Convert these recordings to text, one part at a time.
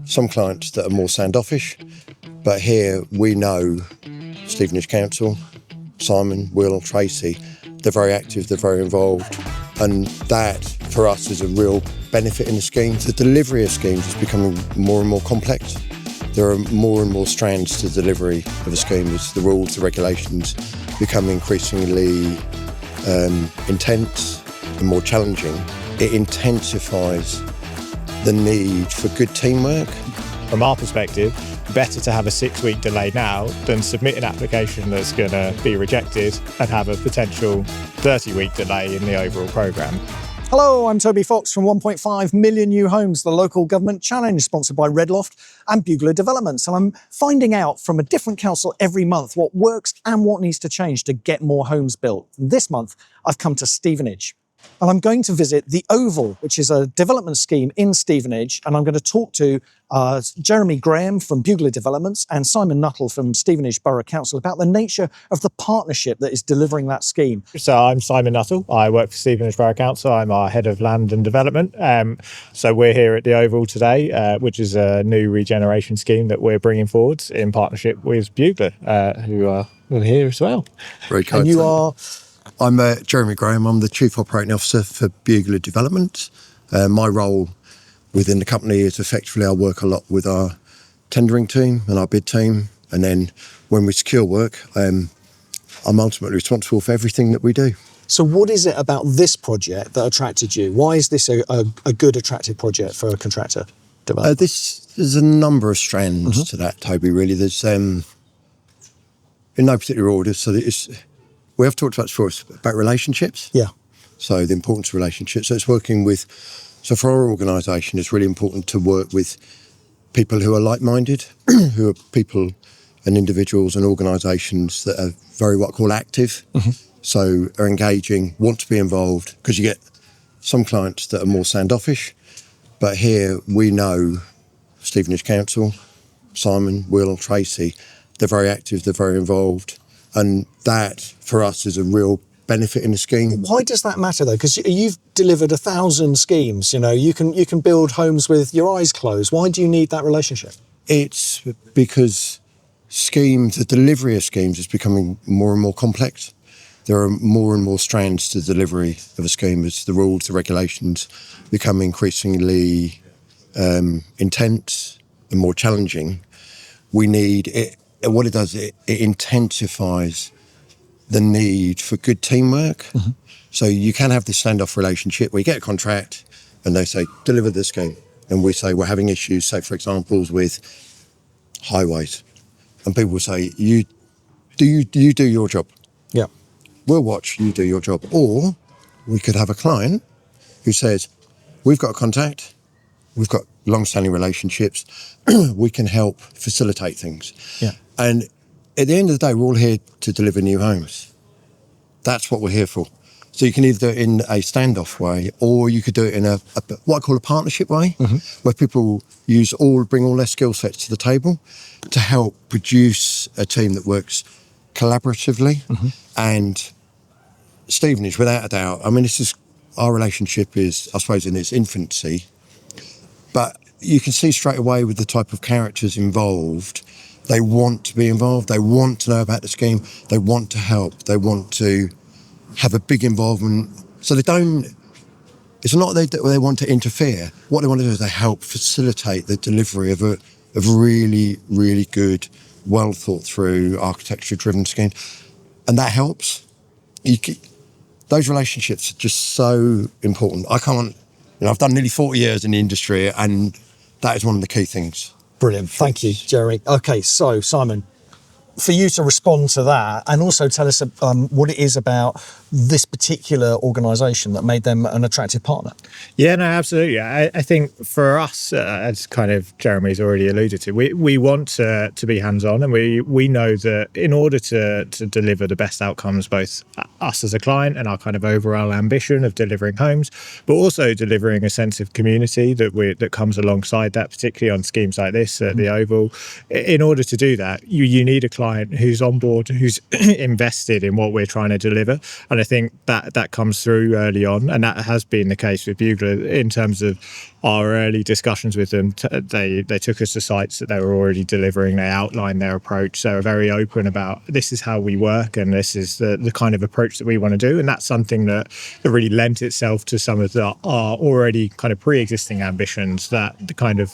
some clients that are more standoffish, but here we know Stevenage Council, Simon, Will, Tracy, they're very active, they're very involved, and that for us is a real benefit in the scheme. The delivery of schemes is becoming more and more complex. There are more and more strands to the delivery of a scheme as the rules, the regulations become increasingly intense and more challenging. It intensifies the need for good teamwork. From our perspective, better to have a 6-week delay now than submit an application that's going to be rejected and have a potential 30-week delay in the overall programme. Hello, I'm Toby Fox from 1.5 Million New Homes, the local government challenge sponsored by Redloft and Bugler Developments. And I'm finding out from a different council every month what works and what needs to change to get more homes built. And this month, I've come to Stevenage. And I'm going to visit the Oval, which is a development scheme in Stevenage. And I'm going to talk to Jeremy Graham from Bugler Developments and Simon Nuttall from Stevenage Borough Council about the nature of the partnership that is delivering that scheme. So I'm Simon Nuttall. I work for Stevenage Borough Council. I'm our Head of Land and Development. So we're here at the Oval today, which is a new regeneration scheme that we're bringing forward in partnership with Bugler, who are here as well. Very kind. And you are... I'm Jeremy Graham. I'm the Chief Operating Officer for Bugler Developments. My role within the company is effectively I work a lot with our tendering team and our bid team. And then when we secure work, I'm ultimately responsible for everything that we do. So what is it about this project that attracted you? Why is this a good, attractive project for a contractor developer? There's a number of strands to that, Toby, really. There's, in no particular order, so we have talked about before, it's about relationships. Yeah. So the importance of relationships. So it's working with, so for our organisation, it's really important to work with people who are like-minded, who are people and individuals and organisations that are very what I call active. So are engaging, want to be involved, because you get some clients that are more standoffish. But here we know Stevenage Council, Simon, Will, Tracy, they're very active, they're very involved. And that, for us, is a real benefit in the scheme. Why does that matter, though? Because you've delivered 1,000 schemes. You know, you can build homes with your eyes closed. Why do you need that relationship? It's because the delivery of schemes is becoming more and more complex. There are more and more strands to the delivery of a scheme as the rules, the regulations become increasingly intense and more challenging. We need it. What it does, it intensifies the need for good teamwork. So you can have this standoff relationship where you get a contract and they say, deliver this scheme. And we say, we're having issues, say, for example, with highways. And people will say, you do your job. Yeah. We'll watch you do your job. Or we could have a client who says, we've got a contact, we've got long-standing relationships, we can help facilitate things. Yeah. And at the end of the day, we're all here to deliver new homes. That's what we're here for. So you can either do it in a standoff way, or you could do it in a what I call a partnership way, where people bring all their skill sets to the table to help produce a team that works collaboratively. And Stevenage, without a doubt, I mean, our relationship is, I suppose, in its infancy, but you can see straight away with the type of characters involved, they want to be involved, they want to know about the scheme, they want to help, they want to have a big involvement. So it's not that they want to interfere. What they want to do is they help facilitate the delivery of a really, really good, well thought through, architecture-driven scheme. And that helps. Those relationships are just so important. I've done nearly 40 years in the industry, and that is one of the key things. Brilliant. Thank you, Jeremy. Okay, so Simon, for you to respond to that and also tell us what it is about this particular organisation that made them an attractive partner. Yeah, no, absolutely. I think for us, as kind of Jeremy's already alluded to, we want to be hands-on, and we know that in order to deliver the best outcomes, both us as a client and our kind of overall ambition of delivering homes, but also delivering a sense of community that comes alongside that, particularly on schemes like this at the Oval. In order to do that, you need a client client who's on board, who's invested in what we're trying to deliver. And I think that comes through early on, and that has been the case with Bugler in terms of our early discussions with them. They took us to sites that they were already delivering. They outlined their approach. So they're very open about, this is how we work and this is the kind of approach that we want to do. And that's something that really lent itself to some of our already kind of pre-existing ambitions, that the kind of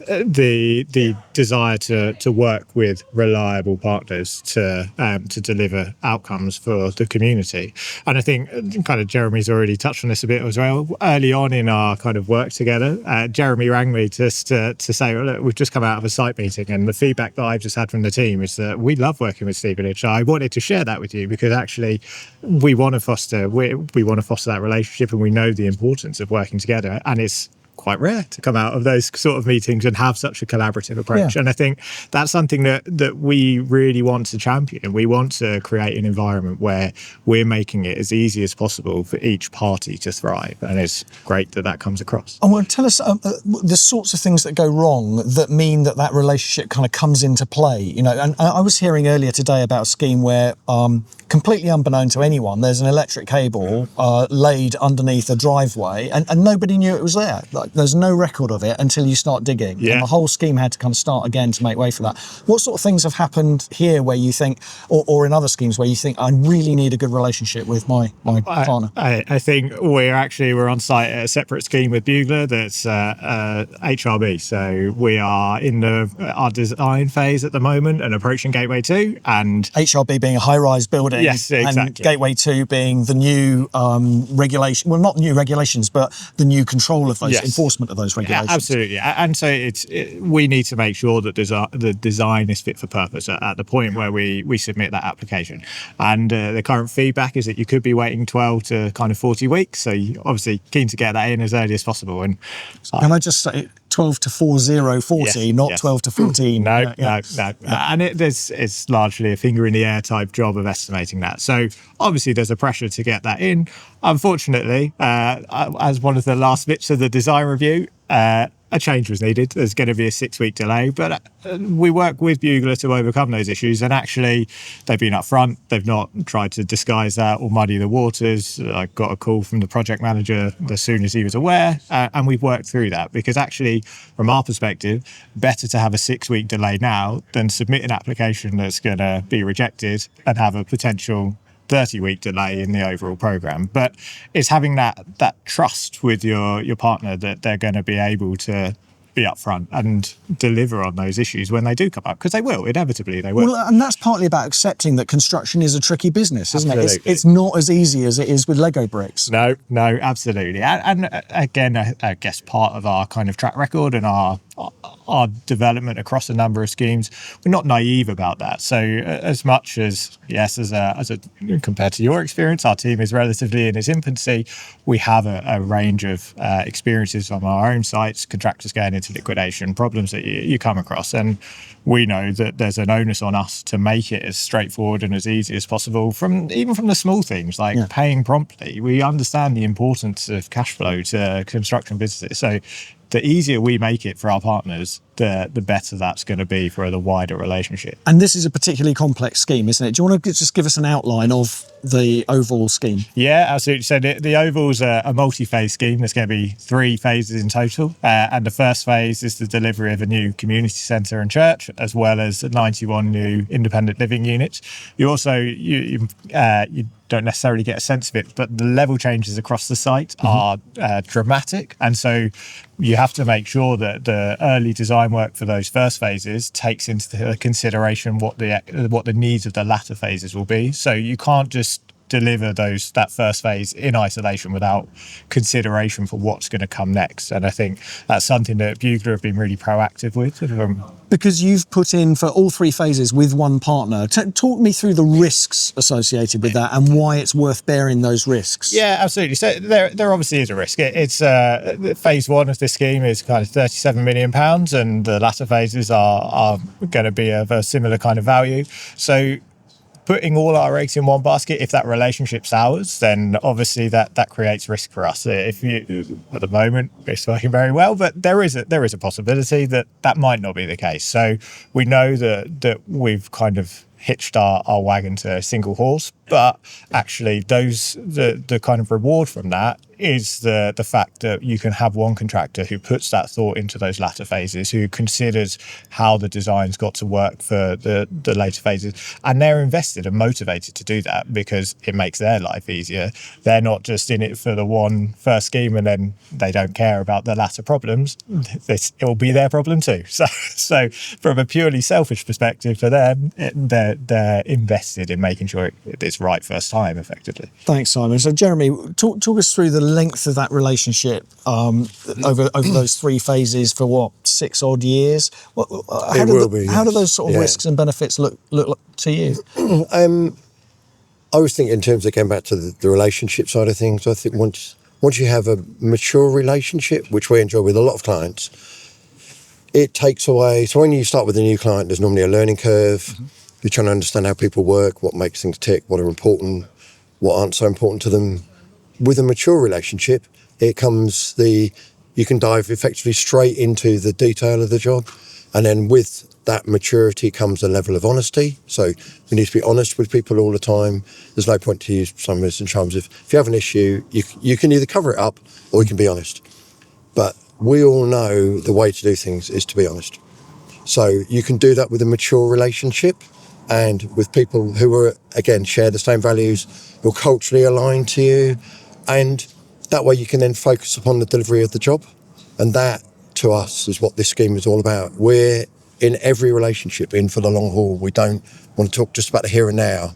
the desire to work with reliable partners to deliver outcomes for the community. And I think kind of Jeremy's already touched on this a bit as well. Early on in our kind of work together, Jeremy rang me just to say, well, look, we've just come out of a site meeting, and the feedback that I've just had from the team is that we love working with Stevenage. I wanted to share that with you because actually we want to foster that relationship, and we know the importance of working together, and it's quite rare to come out of those sort of meetings and have such a collaborative approach. Yeah. And I think that's something that we really want to champion. We want to create an environment where we're making it as easy as possible for each party to thrive. And it's great that comes across. And well, tell us the sorts of things that go wrong that mean that relationship kind of comes into play. You know, and I was hearing earlier today about a scheme where completely unbeknown to anyone, there's an electric cable laid underneath a driveway, and nobody knew it was there. Like, there's no record of it until you start digging. Yeah. And the whole scheme had to kind of start again to make way for that. What sort of things have happened here where you think, or in other schemes where you think, I really need a good relationship with my partner? I think we're on site at a separate scheme with Bugler that's HRB. So we are in our design phase at the moment and approaching Gateway 2. And HRB being a high-rise building. Yes, exactly. And Gateway 2 being the new regulation, well, not new regulations, but the new control of those, enforcement of those regulations. Yeah, absolutely. And so we need to make sure that the design is fit for purpose at the point where we submit that application. And the current feedback is that you could be waiting 12 to kind of 40 weeks. So you're obviously keen to get that in as early as possible. And can I just say 12 to 40, not 12 to 14. No. And it's largely a finger in the air type job of estimating that. So obviously there's a pressure to get that in. Unfortunately, as one of the last bits of the design review, a change was needed. There's going to be a 6-week delay, but we work with Bugler to overcome those issues, and actually they've been upfront. They've not tried to disguise that or muddy the waters. I got a call from the project manager as soon as he was aware, and we've worked through that, because actually from our perspective, better to have a 6-week delay now than submit an application that's going to be rejected and have a potential 30-week delay in the overall program. But it's having that trust with your partner that they're going to be able to be upfront and deliver on those issues when they do come up, because they will, inevitably they will. Well, and that's partly about accepting that construction is a tricky business, isn't Absolutely. it? It's not as easy as it is with Lego bricks. No, absolutely. And again, I guess part of our kind of track record and our development across a number of schemes, we're not naive about that. So as much as, yes, as a compared to your experience, our team is relatively in its infancy, we have a range of experiences on our own sites, contractors going into liquidation, problems that you come across. And we know that there's an onus on us to make it as straightforward and as easy as possible, even from the small things like paying promptly. We understand the importance of cash flow to construction businesses. So the easier we make it for our partners, the better that's going to be for the wider relationship. And this is a particularly complex scheme, isn't it? Do you want to just give us an outline of the overall scheme? Yeah, absolutely. So the overall's a multi-phase scheme. There's going to be 3 phases in total. And the first phase is the delivery of a new community centre and church, as well as 91 new independent living units. You also, you don't necessarily get a sense of it, but the level changes across the site are dramatic. And so you have to make sure that the early design work for those first phases takes into consideration what the needs of the latter phases will be. So you can't just deliver that first phase in isolation without consideration for what's going to come next. And I think that's something that Bugler have been really proactive with. Because you've put in for all 3 phases with one partner. Talk me through the risks associated with that and why it's worth bearing those risks. Yeah, absolutely. So there obviously is a risk. It's phase 1 of this scheme is kind of £37 million, and the latter phases are going to be of a similar kind of value. So putting all our eggs in one basket, if that relationship's ours, then obviously that creates risk for us. If you, at the moment, it's working very well, but there is a possibility that might not be the case. So we know that we've kind of hitched our wagon to a single horse, but actually the kind of reward from that is the fact that you can have one contractor who puts that thought into those latter phases, who considers how the design's got to work for the later phases, and they're invested and motivated to do that because it makes their life easier. They're not just in it for the one first scheme and then they don't care about the latter problems. It will be their problem too. So from a purely selfish perspective for them, they're invested in making sure it's right first time, effectively. Thanks, Simon. So, Jeremy, talk us through the length of that relationship over those three phases for what, 6 odd years? How do those sort of risks and benefits look to you? I was thinking in terms of going back to the relationship side of things. I think once you have a mature relationship, which we enjoy with a lot of clients, it takes away. So when you start with a new client, there's normally a learning curve. Mm-hmm. You're trying to understand how people work, what makes things tick, what are important, what aren't so important to them. With a mature relationship, you can dive effectively straight into the detail of the job. And then with that maturity comes a level of honesty. So we need to be honest with people all the time. There's no point to use summers and charms. If you have an issue, you can either cover it up or you can be honest. But we all know the way to do things is to be honest. So you can do that with a mature relationship and with people who are, again, share the same values, who are culturally aligned to you. And that way you can then focus upon the delivery of the job. And that, to us, is what this scheme is all about. We're in every relationship in for the long haul. We don't want to talk just about the here and now.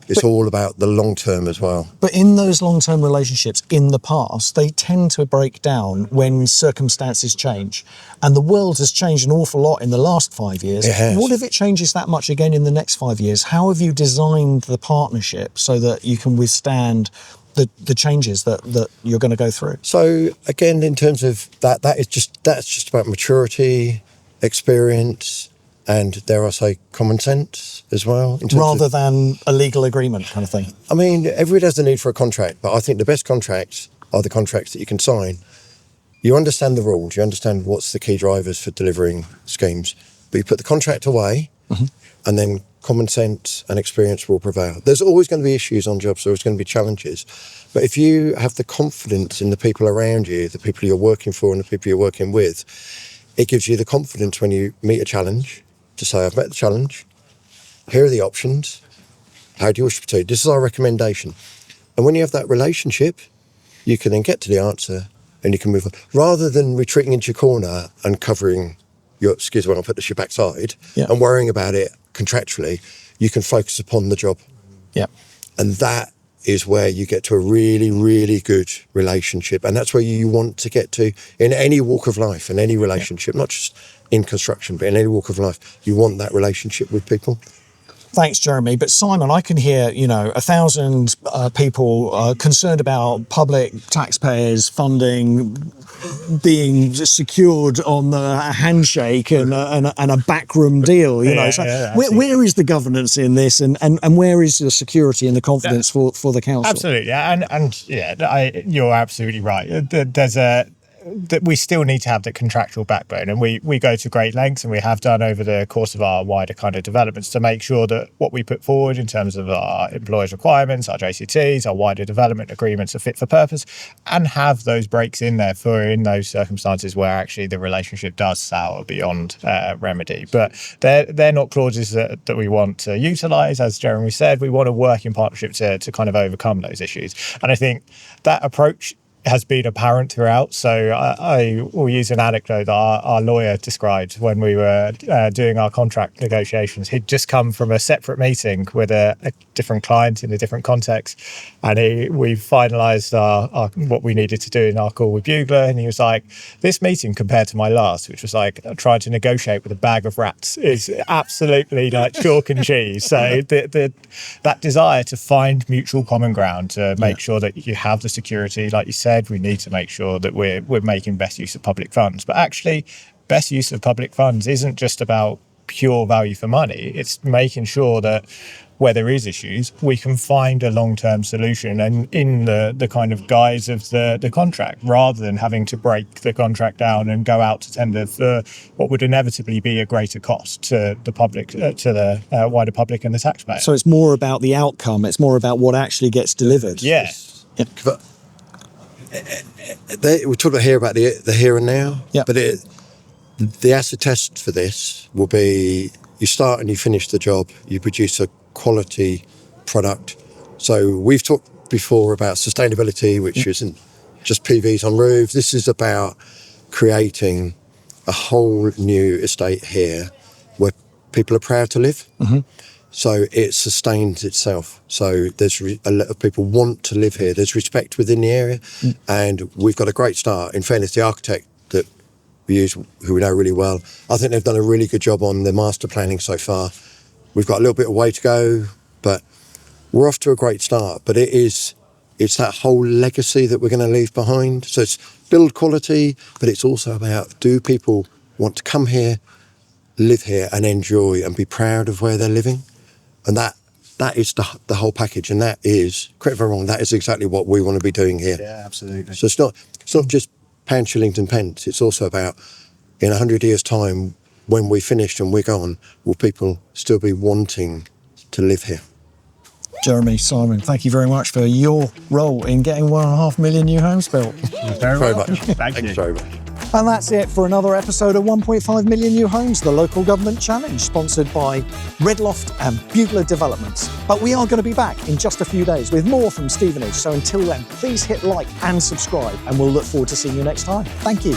It's all about the long term as well. But in those long-term relationships in the past, they tend to break down when circumstances change. And the world has changed an awful lot in the last 5 years. It has. What if it changes that much again in the next 5 years? How have you designed the partnership so that you can withstand the changes that you're going to go through? So again, in terms of that's just about maturity, experience, and dare I say, common sense as well. Rather than a legal agreement kind of thing. I mean, everybody has the need for a contract, but I think the best contracts are the contracts that you can sign. You understand the rules, you understand what's the key drivers for delivering schemes, but you put the contract away, mm-hmm. and then common sense and experience will prevail. There's always going to be issues on jobs, there's going to be challenges, but if you have the confidence in the people around you, the people you're working for and the people you're working with, it gives you the confidence when you meet a challenge to say, I've met the challenge, here are the options, how do you wish to proceed? This is our recommendation. And when you have that relationship, you can then get to the answer and you can move on. Rather than retreating into your corner and covering your, excuse me, I'll put this your backside, and worrying about it contractually, you can focus upon the job. Yeah. And that is where you get to a really, really good relationship. And that's where you want to get to in any walk of life, in any relationship, not just in construction, but in any walk of life. You want that relationship with people. Thanks, Jeremy. But Simon, I can hear, 1,000 people concerned about public taxpayers funding being secured on a handshake and a backroom deal. Where is the governance in this, and where is the security and the confidence for the council? Absolutely, you're absolutely right. That we still need to have the contractual backbone, and we go to great lengths, and we have done over the course of our wider kind of developments to make sure that what we put forward in terms of our employers' requirements, our JCTs, our wider development agreements are fit for purpose, and have those breaks in there for in those circumstances where actually the relationship does sour beyond remedy. But they're not clauses that we want to utilise. As Jeremy said, we want to work in partnership to kind of overcome those issues. And I think that approach has been apparent throughout. So I will use an anecdote that our lawyer described when we were doing our contract negotiations. He'd just come from a separate meeting with a different client in a different context, and we finalised our what we needed to do in our call with Bugler, and he was like, this meeting compared to my last, which was like trying to negotiate with a bag of rats, is absolutely like chalk and cheese. So that desire to find mutual common ground, to make sure that you have the security, like you said, we need to make sure that we're making best use of public funds. But actually, best use of public funds isn't just about pure value for money. It's making sure that where there is issues, we can find a long-term solution and in the kind of guise of the contract, rather than having to break the contract down and go out to tender for what would inevitably be a greater cost to the public, to the wider public and the taxpayer. So it's more about the outcome. It's more about what actually gets delivered. Yeah. But we talk here about the here and now, but the acid test for this will be you start and you finish the job, you produce a quality product. So we've talked before about sustainability, which isn't just PVs on roofs. This is about creating a whole new estate here where people are proud to live. So it sustains itself. So there's a lot of people want to live here. There's respect within the area, and we've got a great start. In fairness, the architect that we use, who we know really well, I think they've done a really good job on the master planning so far. We've got a little bit of way to go, but we're off to a great start. But it's that whole legacy that we're going to leave behind. So it's build quality, but it's also about, do people want to come here, live here and enjoy and be proud of where they're living? And that is the whole package. And that is, correct me if I'm wrong, that is exactly what we want to be doing here. Yeah, absolutely. So it's not just pounds, shillings and pence. It's also about, in 100 years' time, when we're finished and we're gone, will people still be wanting to live here? Jeremy, Simon, thank you very much for your role in getting 1.5 million new homes built. Very much. Thank you very much. And that's it for another episode of 1.5 Million New Homes, the Local Government Challenge, sponsored by Redloft and Bugler Developments. But we are going to be back in just a few days with more from Stevenage. So until then, please hit like and subscribe, and we'll look forward to seeing you next time. Thank you.